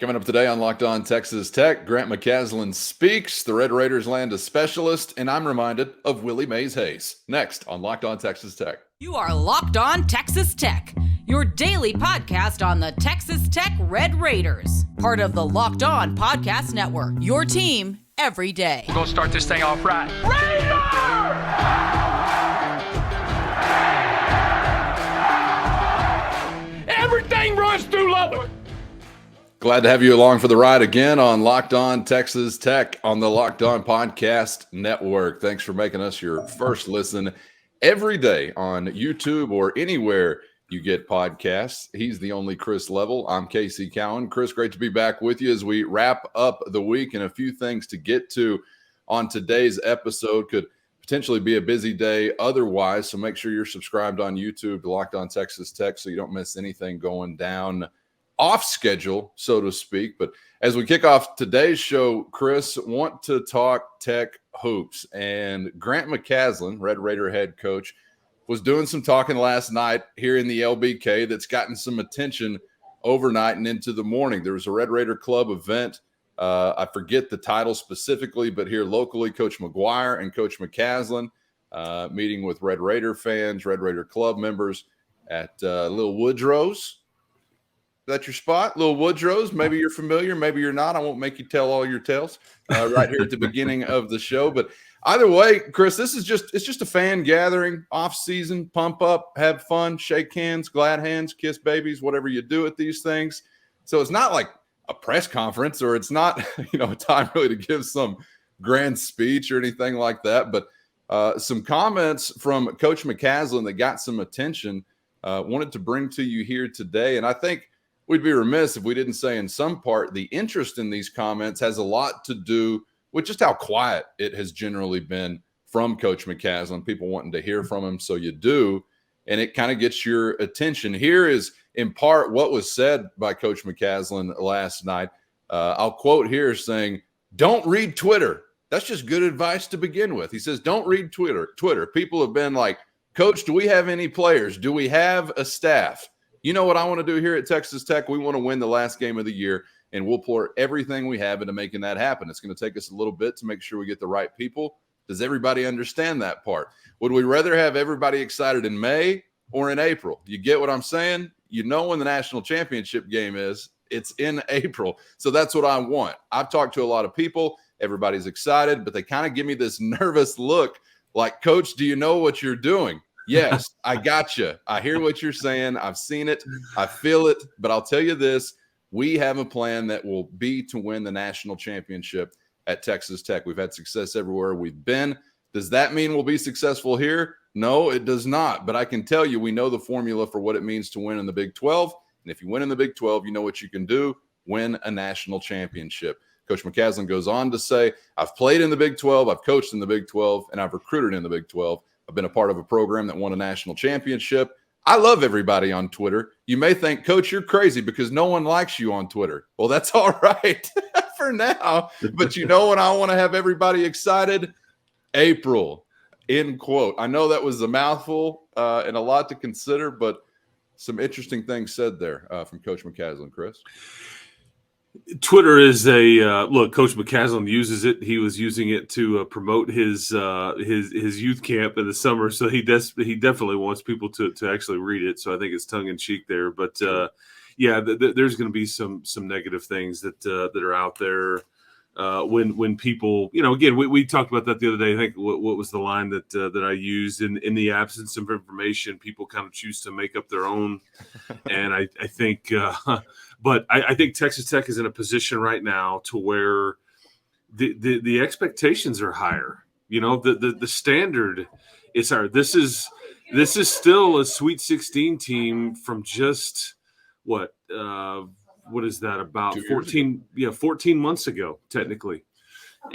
Coming up today on Locked On Texas Tech, Grant McCasland speaks. The Red Raiders land a specialist, and I'm reminded of Willie Mays Hayes. Next on Locked On Texas Tech. You are Locked On Texas Tech, your daily podcast on the Texas Tech Red Raiders. Part of the Locked On Podcast Network, your team every day. We're going to start this thing off right. Raider! Everything runs through Lubbock. Glad to have you along for the ride again on Locked On Texas Tech on the Locked On Podcast Network. Thanks for making us your first listen every day on YouTube or anywhere you get podcasts. He's the only Chris Level. I'm Casey Cowan. Chris, great to be back with you as we wrap up the week, and a few things to get to on today's episode. Could potentially be a busy day otherwise, so make sure you're subscribed on YouTube to Locked On Texas Tech so you don't miss anything going down off schedule, so to speak. But as we kick off today's show, Chris, want to talk Tech hoops. And Grant McCasland, Red Raider head coach, was doing some talking last night here in the LBK that's gotten some attention overnight and into the morning. There was a Red Raider Club event. I forget the title specifically, but here locally, Coach McGuire and Coach McCasland meeting with Red Raider fans, Red Raider Club members at Little Woodrow's. Is that your spot? Little Woodrow's. Maybe you're familiar, maybe you're not. I won't make you tell all your tales right here at the beginning of the show. But either way, Chris, it's just a fan gathering, off season, pump up, have fun, shake hands, glad hands, kiss babies, whatever you do at these things. So it's not like a press conference, or it's not, a time really to give some grand speech or anything like that. But some comments from Coach McCasland that got some attention, wanted to bring to you here today. And I think we'd be remiss if we didn't say in some part the interest in these comments has a lot to do with just how quiet it has generally been from Coach McCasland, people wanting to hear from him. So you do, and it kind of gets your attention. Here is in part what was said by Coach McCasland last night. I'll quote here saying, "Don't read Twitter. That's just good advice to begin with." He says, "Don't read Twitter. People have been like, Coach, do we have any players? Do we have a staff? You know what I want to do here at Texas Tech? We want to win the last game of the year, and we'll pour everything we have into making that happen. It's going to take us a little bit to make sure we get the right people." Does everybody understand that part? Would we rather have everybody excited in May or in April? You get what I'm saying? You know when the national championship game is. It's in April. So that's what I want. I've talked to a lot of people. Everybody's excited, but they kind of give me this nervous look like, Coach, do you know what you're doing? Yes, I got you. I hear what you're saying. I've seen it. I feel it. But I'll tell you this. We have a plan that will be to win the national championship at Texas Tech. We've had success everywhere we've been. Does that mean we'll be successful here? No, it does not. But I can tell you we know the formula for what it means to win in the Big 12. And if you win in the Big 12, you know what you can do. Win a national championship. Coach McCasland goes on to say, "I've played in the Big 12, I've coached in the Big 12, and I've recruited in the Big 12. I've been a part of a program that won a national championship. I love everybody on Twitter. You may think, Coach, you're crazy because no one likes you on Twitter." Well, that's all right for now. But you know what? I want to have everybody excited. April, end quote. I know that was a mouthful and a lot to consider, but some interesting things said there from Coach McCasland, Chris. Twitter is a look. Coach McCasland uses it. He was using it to promote his youth camp in the summer. So he definitely wants people to actually read it. So I think it's tongue in cheek there. But there's going to be some negative things that are out there when people, again, we talked about that the other day. I think what was the line that I used in the absence of information, people kind of choose to make up their own. And I think. But I think Texas Tech is in a position right now to where the expectations are higher. The standard is higher. This is still a Sweet 16 team from just what is that, about 14 months ago technically.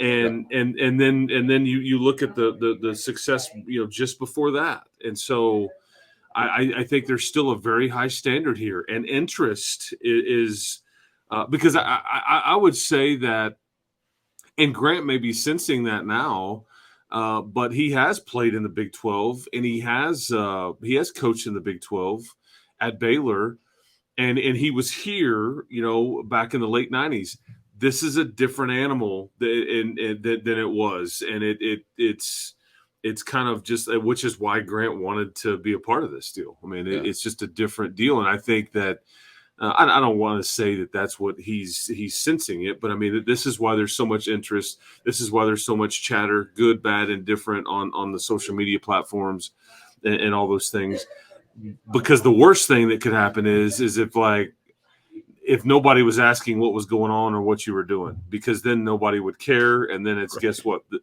And then you look at the success just before that. And so I think there's still a very high standard here, and interest is because I would say that, and Grant may be sensing that now, but he has played in the Big 12, and he has coached in the Big 12 at Baylor, and he was here, back in the late 90s. This is a different animal than it was, and it's kind of just, which is why Grant wanted to be a part of this deal. I mean, it's just a different deal, and I think that I don't want to say that that's what he's sensing it, but I mean, this is why there's so much interest. This is why there's so much chatter, good, bad, and different on the social media platforms and all those things. Because the worst thing that could happen is if nobody was asking what was going on or what you were doing, because then nobody would care. And then it's, guess what? The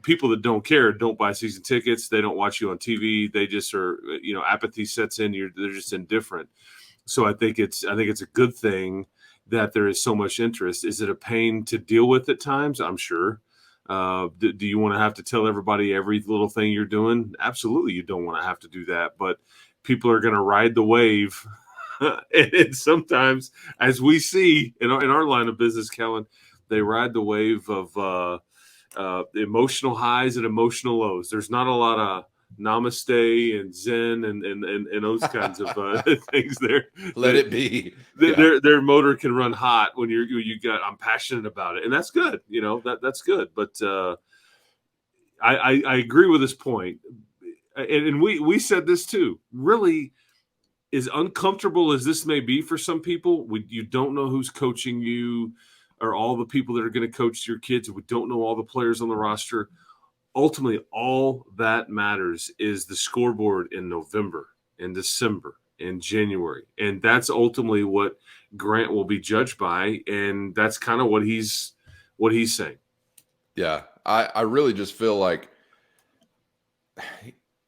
people that don't care don't buy season tickets. They don't watch you on TV. They just are, apathy sets in. They're just indifferent. So I think it's a good thing that there is so much interest. Is it a pain to deal with at times? I'm sure. Do you want to have to tell everybody every little thing you're doing? Absolutely. You don't want to have to do that, but people are going to ride the wave. And sometimes, as we see in our line of business, Kellen, they ride the wave of emotional highs and emotional lows. There's not a lot of namaste and zen and those kinds of things there. Let it be. Their motor can run hot when I'm passionate about it, and that's good. That's good. But I agree with this point, and we said this too. Really, as uncomfortable as this may be for some people, you don't know who's coaching you or all the people that are going to coach your kids. We don't know all the players on the roster. Ultimately, all that matters is the scoreboard in November, in December, in January. And that's ultimately what Grant will be judged by. And that's kind of what he's saying. Yeah, I really just feel like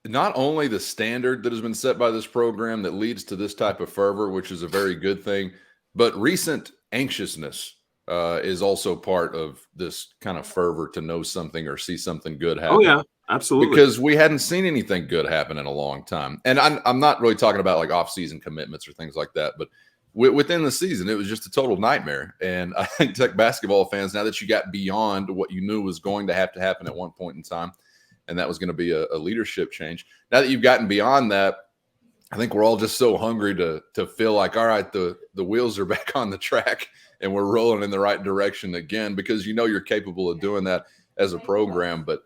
not only the standard that has been set by this program that leads to this type of fervor, which is a very good thing, but recent anxiousness is also part of this kind of fervor to know something or see something good happen. Oh, yeah, absolutely. Because we hadn't seen anything good happen in a long time. And I'm not really talking about like off-season commitments or things like that, but within the season, it was just a total nightmare. And I think Tech basketball fans, now that you got beyond what you knew was going to happen at one point in time, and that was going to be a leadership change. Now that you've gotten beyond that, I think we're all just so hungry to feel like, all right, the wheels are back on the track and we're rolling in the right direction again, because you're capable of doing that as a program. But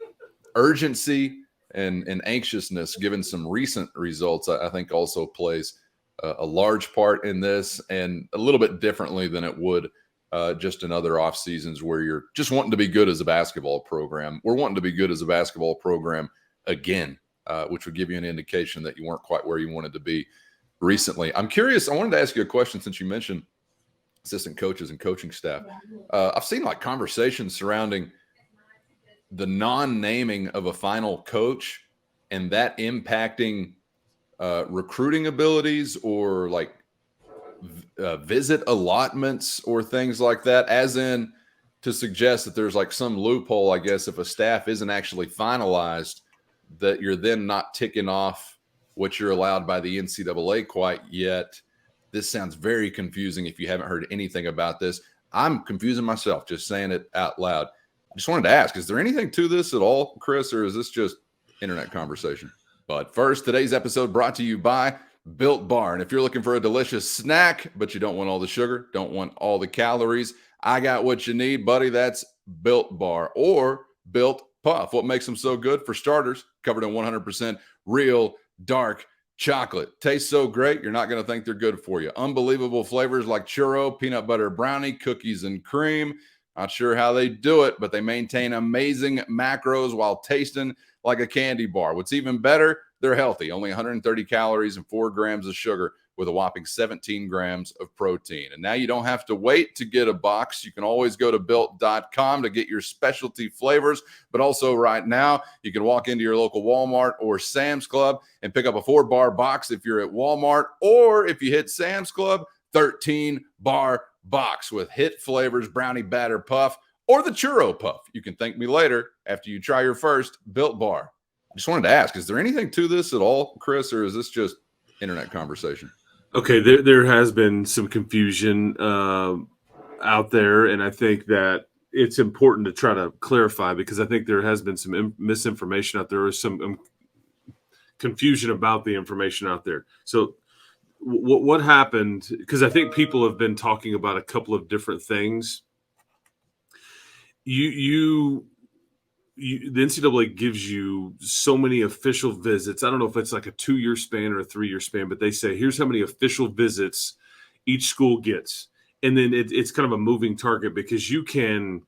urgency and anxiousness, given some recent results, I think also plays a large part in this, and a little bit differently than it would just in other off seasons where you're just wanting to be good as a basketball program. We're wanting to be good as a basketball program again, which would give you an indication that you weren't quite where you wanted to be recently. I'm curious. I wanted to ask you a question since you mentioned assistant coaches and coaching staff. I've seen like conversations surrounding the non-naming of a final coach and that impacting recruiting abilities or like visit allotments or things like that, as in to suggest that there's like some loophole, I guess, if a staff isn't actually finalized, that you're then not ticking off what you're allowed by the NCAA quite yet. This sounds very confusing if you haven't heard anything about this. I'm confusing myself just saying it out loud. I just wanted to ask, is there anything to this at all, Chris, or is this just internet conversation? But first, today's episode brought to you by Built Bar. And if you're looking for a delicious snack, but you don't want all the sugar, don't want all the calories, I got what you need, buddy. That's Built Bar or Built Puff. What makes them so good? For starters, covered in 100% real dark chocolate. Tastes so great, you're not going to think they're good for you. Unbelievable flavors like churro, peanut butter brownie, cookies and cream. Not sure how they do it, but they maintain amazing macros while tasting like a candy bar. What's even better, they're healthy. Only 130 calories and 4 grams of sugar with a whopping 17 grams of protein. And now you don't have to wait to get a box. You can always go to built.com to get your specialty flavors. But also right now, you can walk into your local Walmart or Sam's Club and pick up a 4-bar box if you're at Walmart, or if you hit Sam's Club, 13-bar box with hit flavors, brownie batter puff, or the churro puff. You can thank me later after you try your first Built Bar. I just wanted to ask, is there anything to this at all, Chris, or is this just internet conversation? Okay, there has been some confusion out there, and I think that it's important to try to clarify, because I think there has been some misinformation out there, or some confusion about the information out there. So what happened, because I think people have been talking about a couple of different things. The NCAA gives you so many official visits. I don't know if it's like a 2-year span or a 3-year span, but they say, here's how many official visits each school gets. And then it's kind of a moving target, because you can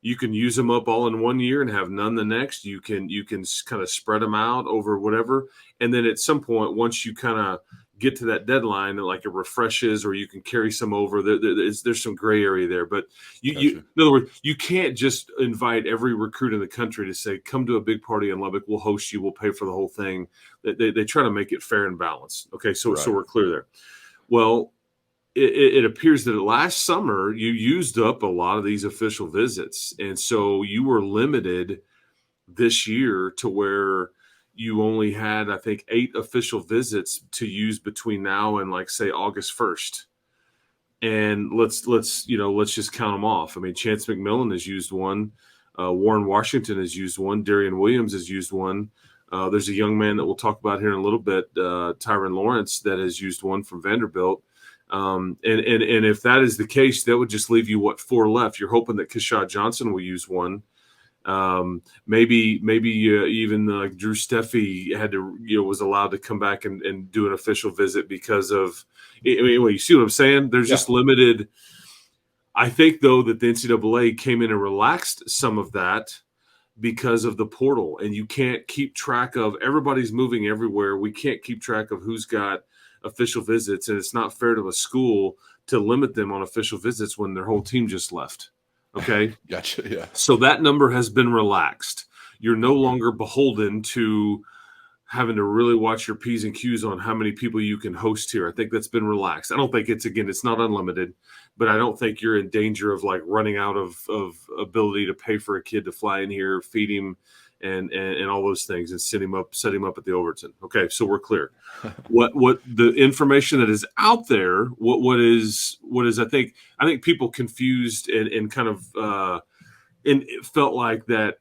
use them up all in 1 year and have none the next. You can kind of spread them out over whatever. And then at some point, once you kind of get to that deadline, like it refreshes, or you can carry some over. There's some gray area there, but in other words, you can't just invite every recruit in the country to say, come to a big party in Lubbock, we'll host you, we'll pay for the whole thing. They try to make it fair and balanced. Okay, so we're clear there. Well, it appears that last summer you used up a lot of these official visits, and so you were limited this year to where you only had, I think, 8 official visits to use between now and, like, say, August 1st. And let's just count them off. I mean, Chance McMillan has used one. Warren Washington has used one. Darian Williams has used one. There's a young man that we'll talk about here in a little bit, Tyron Lawrence, that has used one from Vanderbilt. And if that is the case, that would just leave you 4 left. You're hoping that Keshad Johnson will use one. Maybe even Drew Steffi had to, was allowed to come back and do an official visit because of, you see what I'm saying? There's just limited. I think, though, that the NCAA came in and relaxed some of that because of the portal, and you can't keep track of, everybody's moving everywhere. We can't keep track of who's got official visits, and it's not fair to a school to limit them on official visits when their whole team just left. Okay. Gotcha. Yeah. So that number has been relaxed. You're no longer beholden to having to really watch your P's and Q's on how many people you can host here. I think that's been relaxed. I don't think it's not unlimited, but I don't think you're in danger of like running out of ability to pay for a kid to fly in here, feed him, and all those things, and set him up at the Overton. Okay, so we're clear. What the information that is out there, what is I think people confused and kind of and it felt like that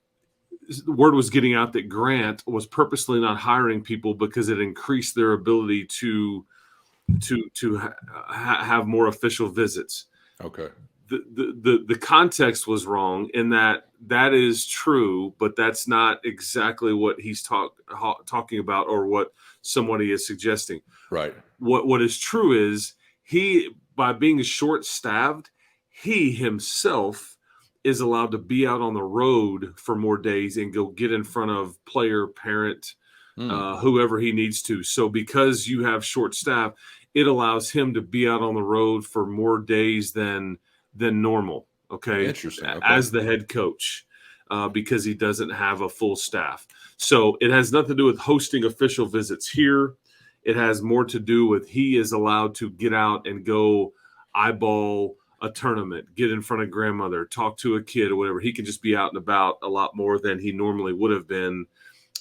the word was getting out that Grant was purposely not hiring people because it increased their ability to have more official visits. Okay. The context was wrong in that is true, but that's not exactly what he's talking about or what somebody is suggesting. Right. What is true is he, by being short-staffed, he himself is allowed to be out on the road for more days and go get in front of player, parent, whoever he needs to. So because you have short staff, it allows him to be out on the road for more days than normal. Okay. Interesting. Okay. As the head coach, because he doesn't have a full staff. So it has nothing to do with hosting official visits here. It has more to do with he is allowed to get out and go eyeball a tournament, get in front of grandmother, talk to a kid or whatever. He can just be out and about a lot more than he normally would have been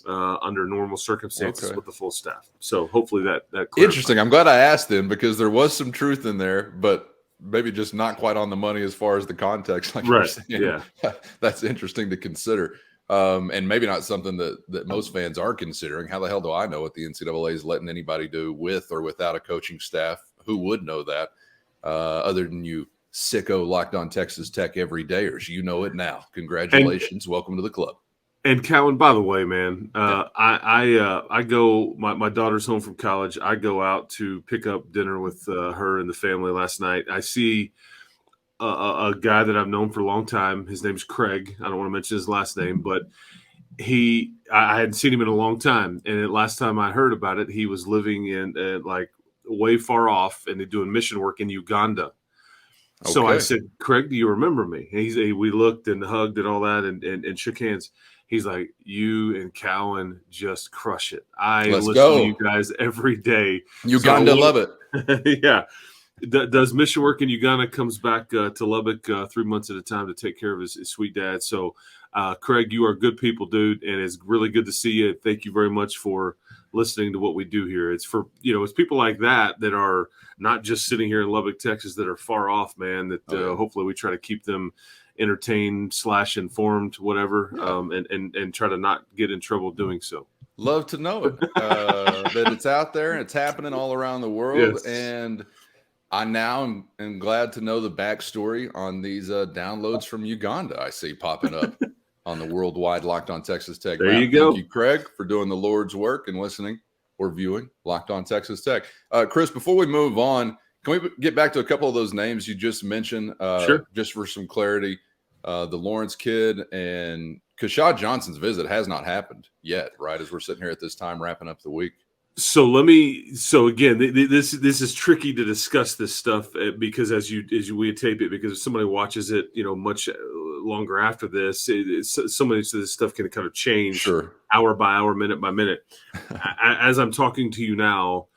under normal circumstances with the full staff. So hopefully that clarifies. Interesting. I'm glad I asked then, because there was some truth in there, but maybe just not quite on the money as far as the context. Like you're saying. Yeah. That's interesting to consider. And maybe not something that most fans are considering. How the hell do I know what the NCAA is letting anybody do with or without a coaching staff? Who would know that other than you sicko Locked On Texas Tech everydayers? You know it now. Congratulations. Welcome to the club. And Cowan, by the way, man, I go, my daughter's home from college. I go out to pick up dinner with her and the family last night. I see a guy that I've known for a long time. His name's Craig. I don't want to mention his last name, but I hadn't seen him in a long time. And last time I heard about it, he was living in like way far off and doing mission work in Uganda. Okay. So I said, Craig, do you remember me? And we looked and hugged and all that and shook hands. He's like, you and Cowan just crush it. Let's listen to you guys every day. Uganda, love it. Yeah. Does mission work in Uganda, comes back to Lubbock 3 months at a time to take care of his sweet dad. So, Craig, you are good people, dude, and it's really good to see you. Thank you very much for listening to what we do here. It's for, it's people like that are not just sitting here in Lubbock, Texas, that are far off, man, that hopefully we try to keep them entertained / informed, whatever, and try to not get in trouble doing so. Love to know it. That it's out there and it's happening all around the world. Yes. And I now am glad to know the backstory on these downloads from Uganda I see popping up on the worldwide Locked On Texas Tech. There map. you go. Thank you, Craig, for doing the Lord's work and listening or viewing Locked On Texas Tech. Chris, before we move on, can we get back to a couple of those names you just mentioned? Sure. Just for some clarity, the Lawrence kid and Kashad Johnson's visit has not happened yet, right? As we're sitting here at this time wrapping up the week. So again, this is tricky to discuss this stuff because as we tape it, because if somebody watches it, much longer after this, so much of this stuff can kind of change hour by hour, minute by minute. As I'm talking to you now,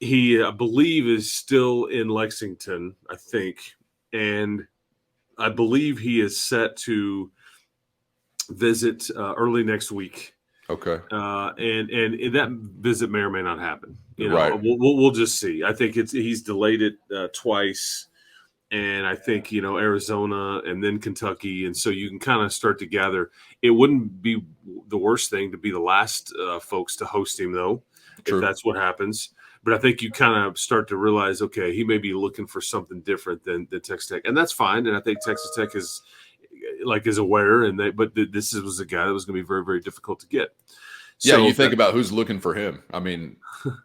he, I believe, is still in Lexington, I think, and I believe he is set to visit early next week. Okay. And that visit may or may not happen. Right. We'll just see. I think he's delayed it twice, and I think Arizona and then Kentucky, and so you can kind of start to gather. It wouldn't be the worst thing to be the last folks to host him, though, if that's what happens. But I think you kind of start to realize, okay, he may be looking for something different than Texas Tech, and that's fine. And I think Texas Tech is aware, but this was a guy that was going to be very, very difficult to get. Yeah, so you think about who's looking for him. I mean,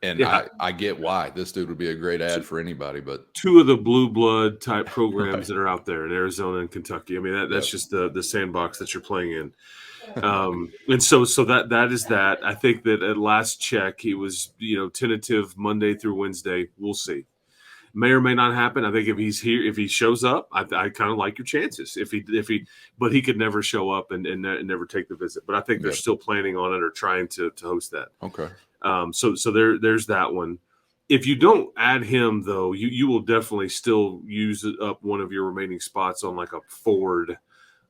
and yeah. I get why this dude would be a great ad for anybody, but two of the blue blood type programs that are out there in Arizona and Kentucky. I mean, that's just the sandbox that you're playing in. And so that is that. I think that at last check, he was, tentative Monday through Wednesday. We'll see. May or may not happen. I think if he's here, if he shows up, I kind of like your chances. But he could never show up and never take the visit. But I think they're still planning on it or trying to host that. Okay. So there's that one. If you don't add him, though, you will definitely still use up one of your remaining spots on like a forward,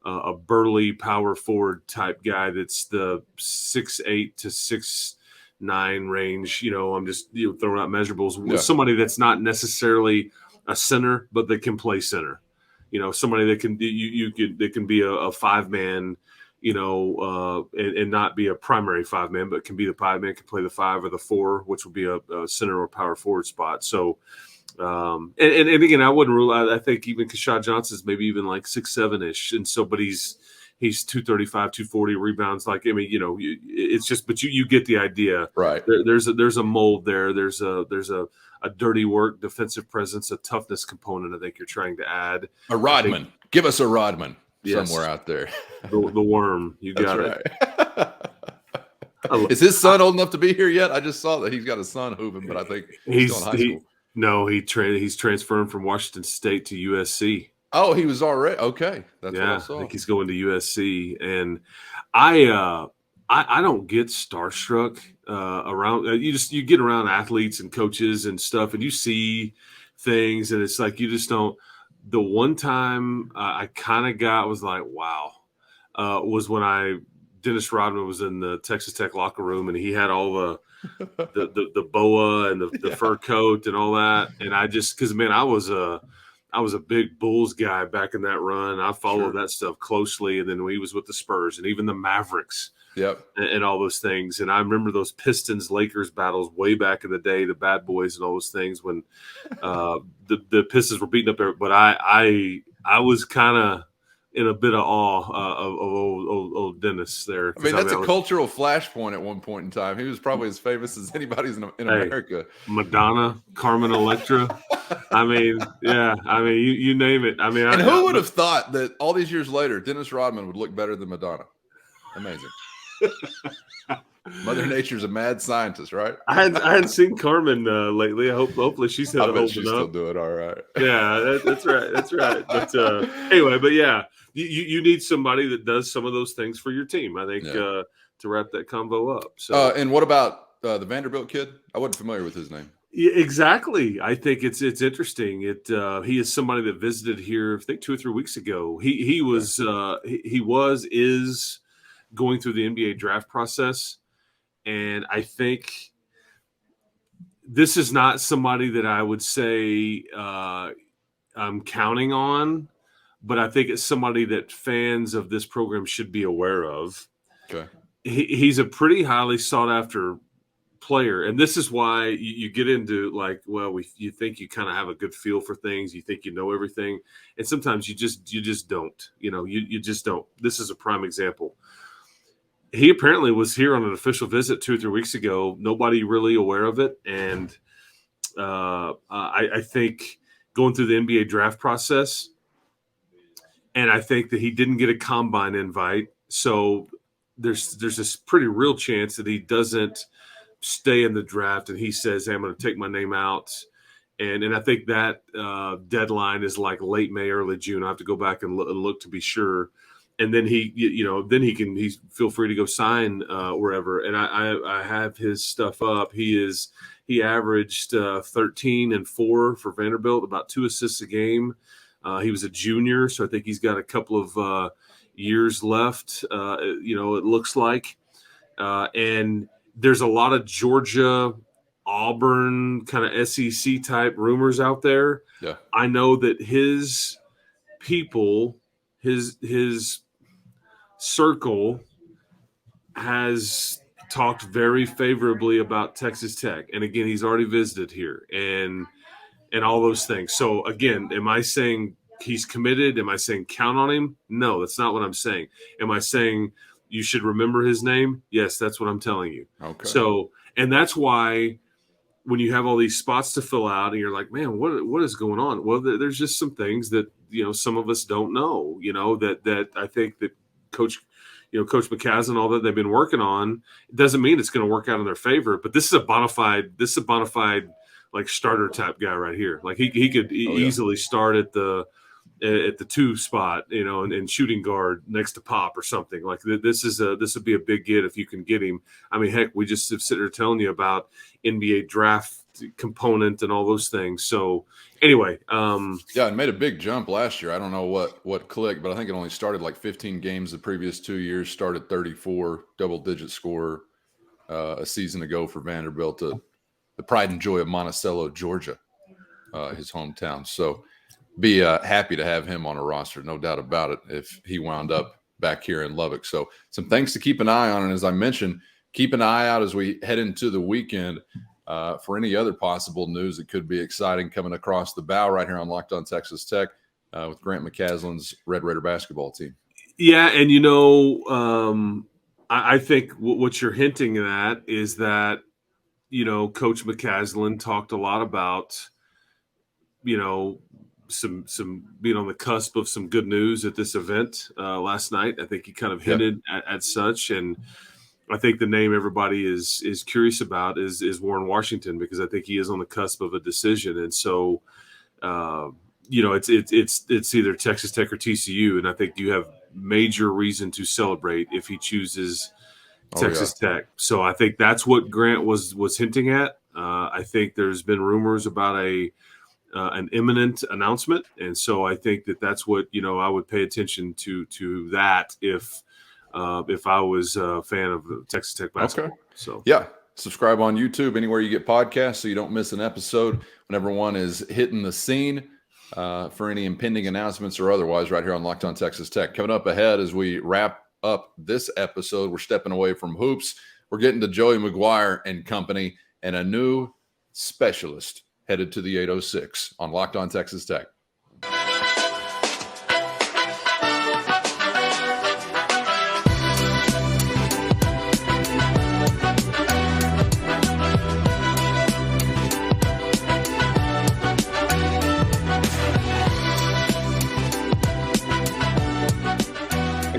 a burly power forward type guy that's the 6'8" to 6'9" range. I'm just throwing out measurables with somebody that's not necessarily a center, but that can play center. Somebody that can that can be a 5-man, and not be a primary 5-man, but can be the 5-man, can play the 5 or the 4, which would be a center or power forward spot. So. And again, I wouldn't rule out. I think even Kashad Johnson's maybe even like 6'7" and so, but he's 235, 240 rebounds. Like, I mean, it's just, but you get the idea, right? There's a mold there. There's a dirty work, defensive presence, a toughness component. I think you're trying to add a Rodman. Give us a Rodman somewhere out there. The worm. You got it. Is his son old enough to be here yet? I just saw that he's got a son hooping, but I think he's still in high school. No, he's transferring from Washington State to USC. Oh, he was already okay. That's what I saw. I think he's going to USC, and I don't get starstruck around. You get around athletes and coaches and stuff, and you see things, and it's like you just don't. The one time I kind of was like, wow, was when Dennis Rodman was in the Texas Tech locker room, and he had all the boa and the fur coat and all that. And I just, because man, I was a big Bulls guy back in that run. I followed that stuff closely. And then he was with the Spurs and even the Mavericks. And all those things. And I remember those Pistons Lakers battles way back in the day, the Bad Boys and all those things when the Pistons were beating up there. But I was kind of in a bit of awe of old Dennis there. I mean, that's a cultural flashpoint at one point in time. He was probably as famous as anybody's in America. Madonna, Carmen Electra. I mean, you name it. I mean, and who would have thought that all these years later, Dennis Rodman would look better than Madonna? Amazing. Mother Nature's a mad scientist, right? I hadn't seen Carmen lately. Hopefully she's still doing all right. Yeah, that's right. That's right. But anyway, you need somebody that does some of those things for your team. I think to wrap that convo up. So, and what about the Vanderbilt kid? I wasn't familiar with his name. Yeah, exactly. I think it's interesting. He is somebody that visited here, I think 2 or 3 weeks ago. He is going through the NBA draft process. And I think this is not somebody that I would say I'm counting on, but I think it's somebody that fans of this program should be aware of. Okay. he's a pretty highly sought after player, and this is why you get into like, well, you think you kind of have a good feel for things, you think you know everything, and sometimes you just don't. You just don't. This is a prime example. He apparently was here on an official visit 2 or 3 weeks ago. Nobody really aware of it, and I think going through the NBA draft process, and I think that he didn't get a combine invite, so there's this pretty real chance that he doesn't stay in the draft, and he says, hey, I'm going to take my name out. And I think that deadline is like late May, early June. I have to go back and look to be sure. And then he's feel free to go sign wherever. And I have his stuff up. He averaged 13 and 4 for Vanderbilt, about 2 assists a game. He was a junior, so I think he's got a couple of years left. It looks like, and there's a lot of Georgia, Auburn kind of SEC type rumors out there. Yeah, I know that his people, his circle has talked very favorably about Texas Tech. And again, he's already visited here and all those things. So again, am I saying he's committed? Am I saying count on him? No, that's not what I'm saying. Am I saying you should remember his name? Yes, that's what I'm telling you. Okay. So, and that's why when you have all these spots to fill out and you're like, man, what is going on? Well, there's just some things that, some of us don't know, that I think that Coach McCasland, all that they've been working on, it doesn't mean it's going to work out in their favor. But this is a bona fide like starter type guy right here. Like he could easily start at the 2 spot, and shooting guard next to Pop or something. Like this would be a big get if you can get him. I mean, heck, we just have sitting here telling you about NBA draft component and all those things. So anyway, it made a big jump last year. I don't know what clicked, but I think it only started like 15 games the previous 2 years. Started 34 double-digit scorer a season ago for Vanderbilt, the pride and joy of Monticello, Georgia, his hometown. So be happy to have him on a roster, no doubt about it, if he wound up back here in Lubbock. So some things to keep an eye on. And as I mentioned, keep an eye out as we head into the weekend for any other possible news that could be exciting coming across the bow right here on Locked On Texas Tech with Grant McCasland's Red Raider basketball team. Yeah, and I think what you're hinting at is that, Coach McCasland talked a lot about, some being on the cusp of some good news at this event last night. I think he kind of hinted at such, and I think the name everybody is curious about is Warren Washington, because I think he is on the cusp of a decision, and so it's either Texas Tech or TCU, and I think you have major reason to celebrate if he chooses Texas Tech. So I think that's what Grant was hinting at. I think there's been rumors about an imminent announcement, and so I think that's what I would pay attention to that if I was a fan of Texas Tech basketball. Okay. So subscribe on YouTube anywhere you get podcasts so you don't miss an episode whenever one is hitting the scene for any impending announcements or otherwise right here on Locked On Texas Tech. Coming up ahead as we wrap up this episode, we're stepping away from hoops. We're getting to Joey McGuire and company and a new specialist headed to the 806 on Locked On Texas Tech.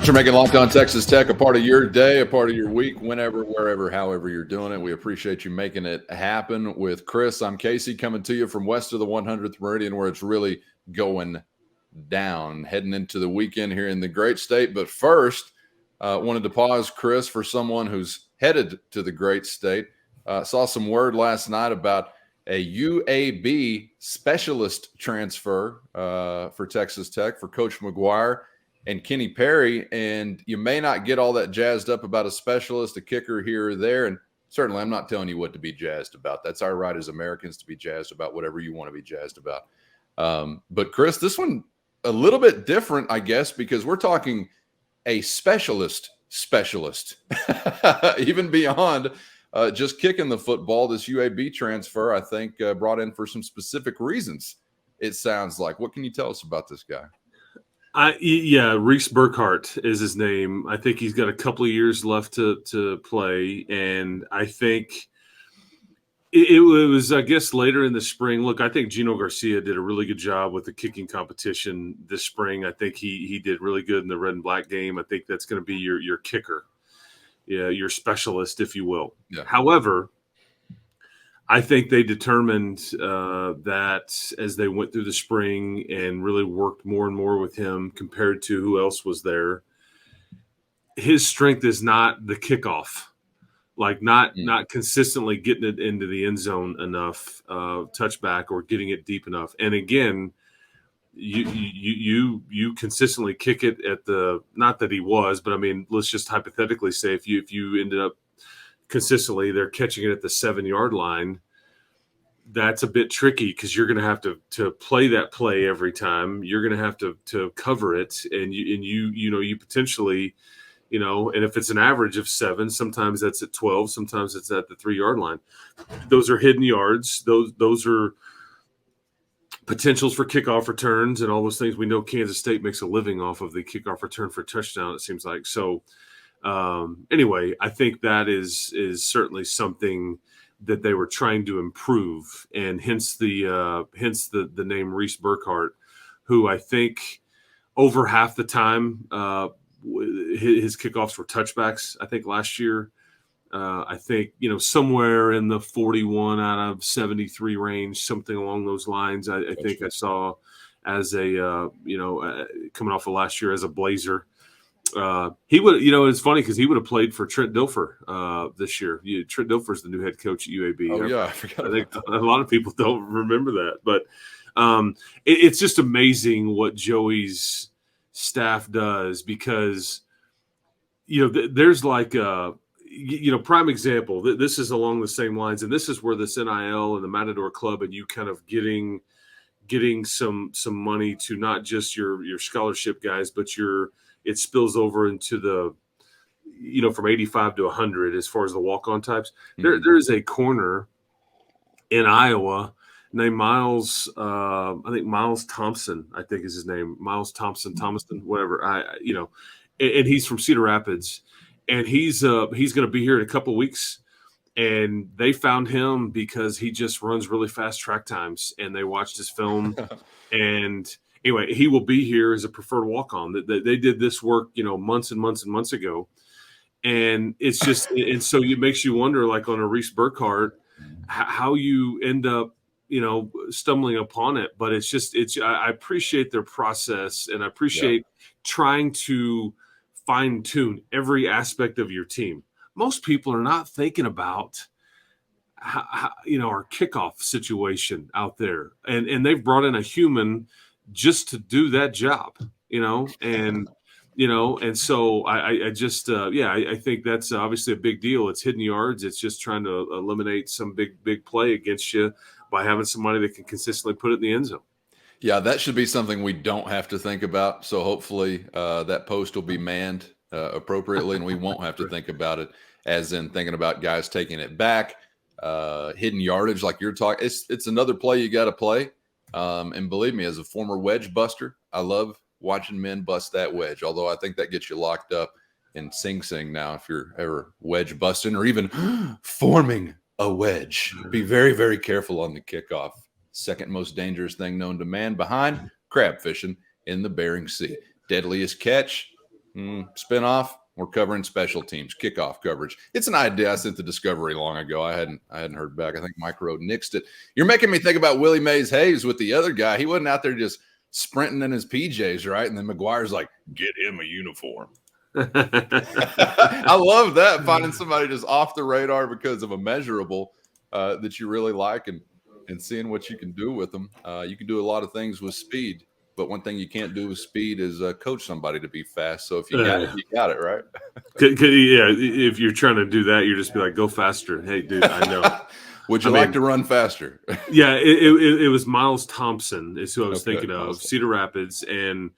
Thanks for making Locked On Texas Tech a part of your day, a part of your week, whenever, wherever, however you're doing it. We appreciate you making it happen with Chris. I'm Casey, coming to you from west of the 100th Meridian, where it's really going down, heading into the weekend here in the great state. But first, wanted to pause, Chris, for someone who's headed to the great state. Saw some word last night about a UAB specialist transfer for Texas Tech for Coach McGuire and Kenny Perry, and you may not get all that jazzed up about a specialist, a kicker here or there, and certainly I'm not telling you what to be jazzed about. That's our right as Americans to be jazzed about whatever you want to be jazzed about. But Chris, this one a little bit different, I guess, because we're talking a specialist specialist, even beyond just kicking the football. This UAB transfer, I think, brought in for some specific reasons. It sounds like. What can you tell us about this guy? Reese Burkhart is his name. I think he's got a couple of years left to play, and I think it was, I guess, later in the spring. Look, I think Gino Garcia did a really good job with the kicking competition this spring. I think he did really good in the red and black game. I think that's going to be your kicker, your specialist, if you will. Yeah. However, I think they determined that as they went through the spring and really worked more and more with him compared to who else was there, his strength is not the kickoff, like not consistently getting it into the end zone enough, touchback, or getting it deep enough. And again, you consistently kick it at the, not that he was, but I mean, let's just hypothetically say if you ended up consistently they're catching it at the 7-yard line, that's a bit tricky because you're going to have to play that play every time. You're going to have to cover it, and you potentially, and if it's an average of 7, sometimes that's at 12, sometimes it's at the 3-yard line. Those are hidden yards. Those are potentials for kickoff returns and all those things. We know Kansas State makes a living off of the kickoff return for a touchdown, it seems like. So anyway, I think that is certainly something that they were trying to improve, and hence the name Reese Burkhart, who I think over half the time his kickoffs were touchbacks. I think last year, I think somewhere in the 41 out of 73 range, something along those lines. I think I saw as a coming off of last year as a Blazer. He would, it's funny because he would have played for Trent Dilfer this year. Trent Dilfer's the new head coach at UAB. Oh yeah, I forgot. I think a lot of people don't remember that, but it's just amazing what Joey's staff does, because there's like prime example. This is along the same lines, and this is where this NIL and the Matador Club and you kind of getting some money to not just your scholarship guys, but it spills over into the, from 85 to 100 as far as the walk-on types. Mm-hmm. There is a corner in Iowa named Miles, I think Miles Thompson, I think is his name, Miles Thompson, whatever. And he's from Cedar Rapids, and he's going to be here in a couple of weeks. And they found him because he just runs really fast track times, and they watched his film. And anyway, he will be here as a preferred walk-on. They did this work, months and months and months ago. And it's just, and so it makes you wonder, like on a Reese Burkhart, how you end up, stumbling upon it. But I appreciate their process, and I appreciate trying to fine tune every aspect of your team. Most people are not thinking about how, our kickoff situation out there, and they've brought in a human just to do that job, and so I just I think that's obviously a big deal. It's hidden yards. It's just trying to eliminate some big play against you by having somebody that can consistently put it in the end zone. Yeah, that should be something we don't have to think about. So hopefully that post will be manned appropriately, and we won't have to think about it as in thinking about guys taking it back, hidden yardage like you're talking. It's another play you got to play. And believe me, as a former wedge buster, I love watching men bust that wedge, although I think that gets you locked up in Sing Sing now if you're ever wedge busting or even forming a wedge. Be very, very careful on the kickoff. Second most dangerous thing known to man behind crab fishing in the Bering Sea. Deadliest catch, spin-off, we're covering special teams, kickoff coverage. It's an idea I sent to Discovery long ago. I hadn't heard back. I think Mike Rowe nixed it. You're making me think about Willie Mays Hayes with the other guy. He wasn't out there just sprinting in his PJs, right? And then McGuire's like, get him a uniform. I love that, finding somebody just off the radar because of a measurable that you really like and seeing what you can do with them. You can do a lot of things with speed. But one thing you can't do with speed is coach somebody to be fast. So if you got it, you got it, right? Yeah, if you're trying to do that, you're just be like, go faster. Hey, dude, I know. Would you like to run faster? Yeah, it was Miles Thompson is who I was thinking of, Cedar Rapids. And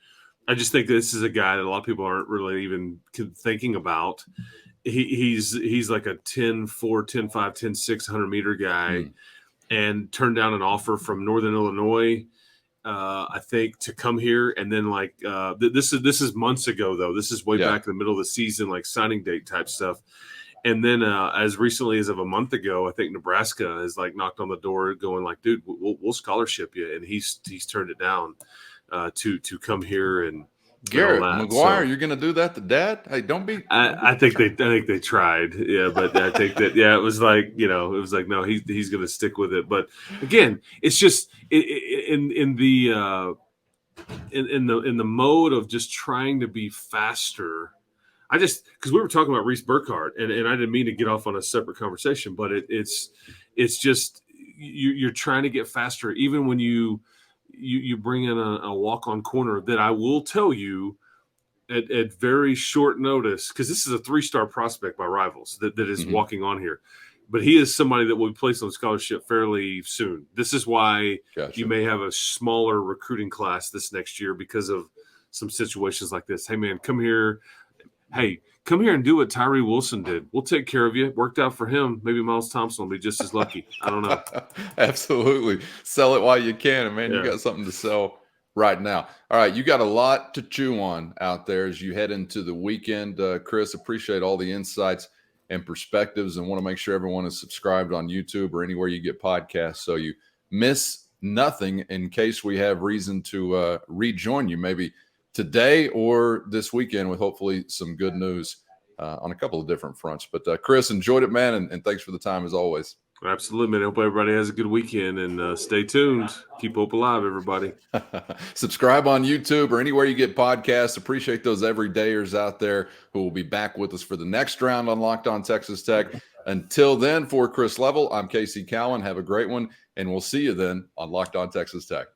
I just think this is a guy that a lot of people aren't really even thinking about. He's like a 10-4, 10-5, 10-6, 100-meter guy, and turned down an offer from Northern Illinois, I think, to come here. And then this is months ago, though. This is way back in the middle of the season, like signing date type stuff. And then as recently as of a month ago, I think Nebraska has knocked on the door going dude, we'll scholarship you. And he's turned it down to come here and Garrett McGuire, you're going to do that to Dad? Hey, don't be. I think they tried, but I think that it was no, he's going to stick with it. But again, it's just in the mode of just trying to be faster. Because we were talking about Reese Burkhart, and I didn't mean to get off on a separate conversation, but it's just you're trying to get faster, even when you bring in a walk-on corner that I will tell you at very short notice, because this is a 3-star prospect by Rivals that is walking on here. But he is somebody that will be placed on scholarship fairly soon. This is why you may have a smaller recruiting class this next year because of some situations like this. Hey, man, come here. Hey, come here and do what Tyree Wilson did. We'll take care of you. It worked out for him. Maybe Miles Thompson will be just as lucky. I don't know. Absolutely. Sell it while you can. And, man, you got something to sell right now. All right, you got a lot to chew on out there as you head into the weekend. Chris, appreciate all the insights and perspectives, and want to make sure everyone is subscribed on YouTube or anywhere you get podcasts so you miss nothing in case we have reason to rejoin you maybe today or this weekend with hopefully some good news on a couple of different fronts. But Chris, enjoyed it, man, and thanks for the time as always. Absolutely, man. I hope everybody has a good weekend, and stay tuned. Keep hope alive, everybody. Subscribe on YouTube or anywhere you get podcasts. Appreciate those everydayers out there who will be back with us for the next round on Locked On Texas Tech. Until then, for Chris Level, I'm Casey Cowan. Have a great one, and we'll see you then on Locked On Texas Tech.